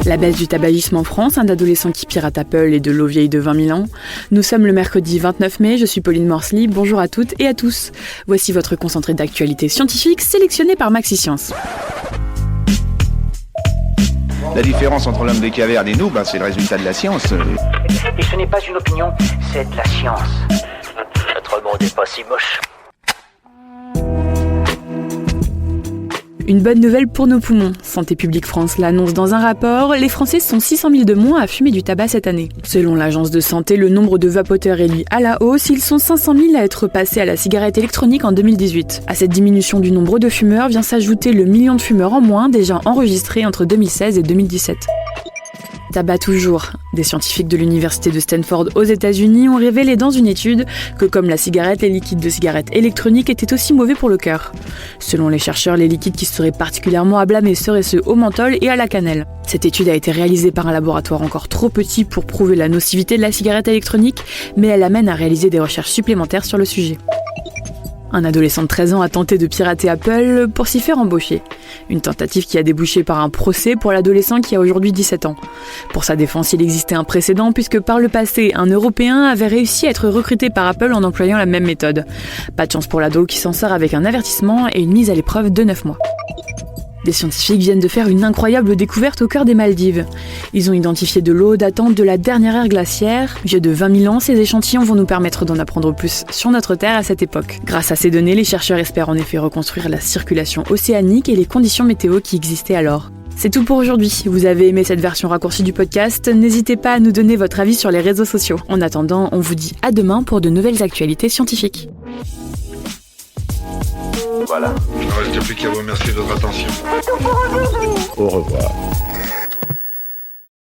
La baisse du tabagisme en France, un adolescent qui pirate Apple et de l'eau vieille de 20 000 ans. Nous sommes le mercredi 29 mai, je suis Pauline Morsley, bonjour à toutes et à tous. Voici votre concentré d'actualité scientifique sélectionné par Maxi-Science. La différence entre l'homme des cavernes et nous, c'est le résultat de la science. Et ce n'est pas une opinion, c'est de la science. Notre monde n'est pas si moche. Une bonne nouvelle pour nos poumons. Santé publique France l'annonce dans un rapport, les Français sont 600 000 de moins à fumer du tabac cette année. Selon l'agence de santé, le nombre de vapoteurs est lui à la hausse, ils sont 500 000 à être passés à la cigarette électronique en 2018. À cette diminution du nombre de fumeurs vient s'ajouter le million de fumeurs en moins déjà enregistrés entre 2016 et 2017. Tabac toujours. Des scientifiques de l'université de Stanford aux États-Unis ont révélé dans une étude que comme la cigarette, les liquides de cigarette électronique étaient aussi mauvais pour le cœur. Selon les chercheurs, les liquides qui seraient particulièrement à blâmer seraient ceux au menthol et à la cannelle. Cette étude a été réalisée par un laboratoire encore trop petit pour prouver la nocivité de la cigarette électronique, mais elle amène à réaliser des recherches supplémentaires sur le sujet. Un adolescent de 13 ans a tenté de pirater Apple pour s'y faire embaucher. Une tentative qui a débouché par un procès pour l'adolescent qui a aujourd'hui 17 ans. Pour sa défense, il existait un précédent puisque par le passé, un Européen avait réussi à être recruté par Apple en employant la même méthode. Pas de chance pour l'ado qui s'en sort avec un avertissement et une mise à l'épreuve de 9 mois. Des scientifiques viennent de faire une incroyable découverte au cœur des Maldives. Ils ont identifié de l'eau datant de la dernière ère glaciaire. Vieux de 20 000 ans, ces échantillons vont nous permettre d'en apprendre plus sur notre Terre à cette époque. Grâce à ces données, les chercheurs espèrent en effet reconstruire la circulation océanique et les conditions météo qui existaient alors. C'est tout pour aujourd'hui. Si vous avez aimé cette version raccourcie du podcast, n'hésitez pas à nous donner votre avis sur les réseaux sociaux. En attendant, on vous dit à demain pour de nouvelles actualités scientifiques. Voilà. Il ne reste plus qu'à vous remercier de votre attention. Au revoir.